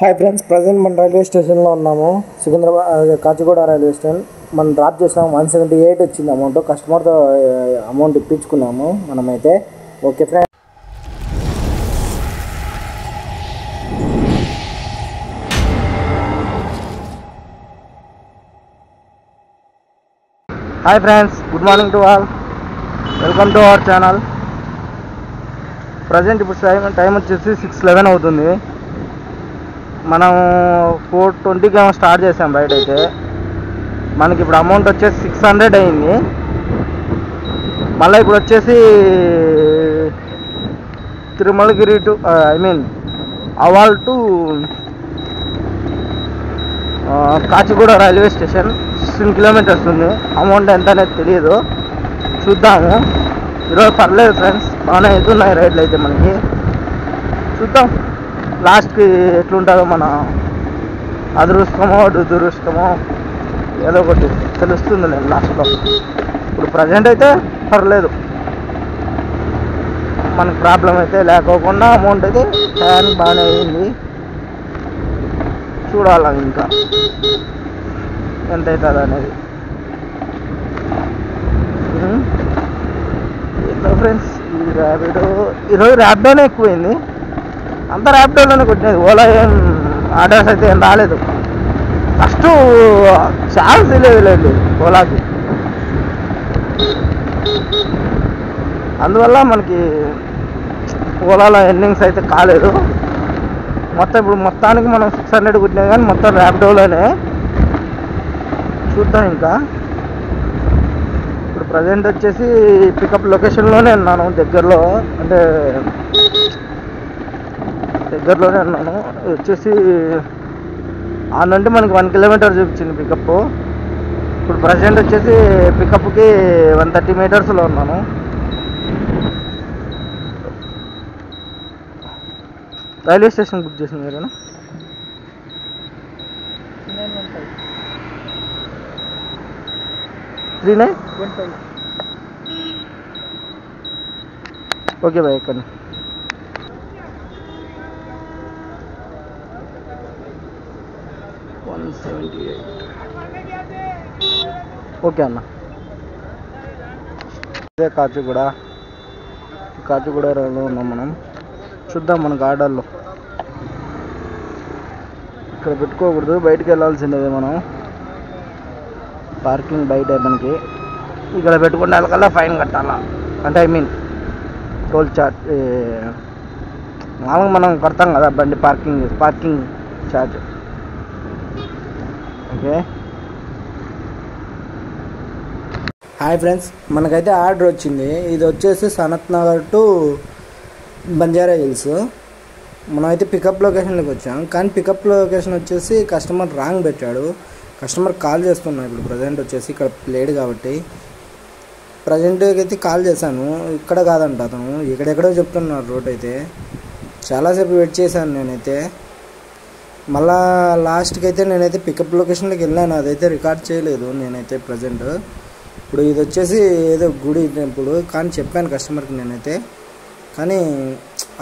Hi friends, present మన railway స్టేషన్లో ఉన్నాము. Secunderabad Kacheguda railway station. మనం డ్రాప్ చేసాము. 178 వచ్చింది అమౌంట్. కస్టమర్తో అమౌంట్ ఇప్పించుకున్నాము మనమైతే. Okay friends. Hi friends, good morning to all. Welcome to our channel. Present ఇప్పుడు టైం వచ్చేసి 6:11 అవుతుంది. మనం 4:20కి ఏమో స్టార్ట్ చేసాం రైడ్. అయితే మనకి ఇప్పుడు అమౌంట్ వచ్చేసి 600 అయింది. మళ్ళీ ఇప్పుడు వచ్చేసి Tirumalagiri to Alwal to Kachiguda railway station 16 kilometres ఉంది. అమౌంట్ ఎంత అనేది తెలియదు, చూద్దాము. ఈరోజు పర్లేదు ఫ్రెండ్స్, బాగానే అవుతున్నాయి రైడ్లు అయితే. మనకి చూద్దాం లాస్ట్కి ఎట్లుంటుందో. మన అదృష్టమో దురదృష్టమో ఏదో ఒకటి తెలుస్తుంది నేను లాస్ట్లో. ఇప్పుడు ప్రజెంట్ అయితే పర్లేదు, మనకు ప్రాబ్లం అయితే లేకోకుండా అమౌంట్ అయితే టైంకి బాగానే అయింది. చూడాలి ఇంకా ఎంత అవుతుంది అనేది. ఏంటో ఫ్రెండ్స్, ఈ ర్యాపిడో ఈరోజు ర్యాపిడోనే ఎక్కువైంది. అంత ర్యాపిడోలోనే కొట్టినది. ఓలా ఏం ఆర్డర్స్ అయితే ఏం రాలేదు. ఫస్ట్ ఛాన్స్ లేదు ఓలాకి. అందువల్ల మనకి ఓలాలో ఎర్నింగ్స్ అయితే కాలేదు. ఇప్పుడు మొత్తానికి మనం 600 కొట్టినది, కానీ మొత్తం ర్యాపిడోలోనే. చూద్దాం ఇంకా. ఇప్పుడు ప్రజెంట్ వచ్చేసి పికప్ లొకేషన్లోనే ఉన్నాను. దగ్గరలోనే ఉన్నాను. వచ్చేసి ఆ నుండి మనకి 1 కిలోమీటర్ చూపించింది పికప్. ఇప్పుడు ప్రజెంట్ వచ్చేసి పికప్కి 130 మీటర్స్లో ఉన్నాను. రైల్వే స్టేషన్ బుక్ చేసింది మీరేనా? 3915. Okay bye. ఇక్కడ ఓకే అన్న. అదే కాచిగూడలో ఉన్నాం మనం. చూద్దాం మనకు ఆర్డర్లో. ఇక్కడ పెట్టుకోకూడదు, బయటికి వెళ్ళాల్సిందే మనం. పార్కింగ్ బయట మనకి. ఇక్కడ పెట్టుకునే వాళ్ళకల్లా ఫైన్ కట్టాలా. అంటే టోల్ చార్జ్ మామూలుగా మనం కడతాం కదా బండి parking charge. Okay. Hi friends, మనకైతే ఆర్డర్ వచ్చింది. ఇది వచ్చేసి సనత్ నగర్ టు బంజారా హిల్స్. మనమైతే పికప్ లొకేషన్లోకి వచ్చాం, కానీ పికప్ లొకేషన్ వచ్చేసి కస్టమర్ రాంగ్ పెట్టాడు. కస్టమర్ కాల్ చేస్తున్నాను ఇప్పుడు. ప్రజెంట్ వచ్చేసి ఇక్కడ లేడు కాబట్టి ప్రజెంట్కి అయితే కాల్ చేశాను. ఇక్కడ కాదంట అతను, ఎక్కడెక్కడో చెప్తున్నాడు రోడ్ అయితే. చాలాసేపు వెయిట్ చేశాను నేనైతే. మళ్ళా లాస్ట్కి అయితే నేనైతే పికప్ లొకేషన్లోకి వెళ్ళాను. అదైతే రికార్డ్ చేయలేదు నేనైతే ప్రజెంట్. ఇప్పుడు ఇది వచ్చేసి ఏదో గుడి టెంపుల్ కానీ చెప్పాను కస్టమర్కి నేనైతే. కానీ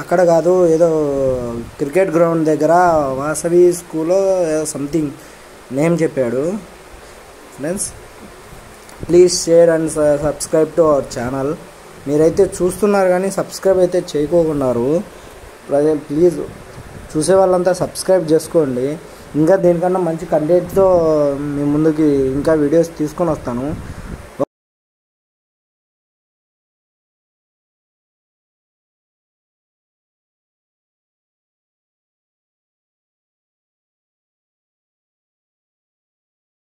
అక్కడ కాదు, ఏదో క్రికెట్ గ్రౌండ్ దగ్గర వాసవి స్కూల్లో ఏదో సంథింగ్ నేమ్ చెప్పాడు. Friends, please share and subscribe to our channel. మీరైతే చూస్తున్నారు కానీ సబ్స్క్రైబ్ అయితే చేయకోకున్నారు. ప్లీజ్ చూసే వాళ్ళంతా సబ్స్క్రైబ్ చేసుకోండి. ఇంకా దీనికన్నా మంచి కంటెంట్తో మీ ముందుకి ఇంకా వీడియోస్ తీసుకొని వస్తాను.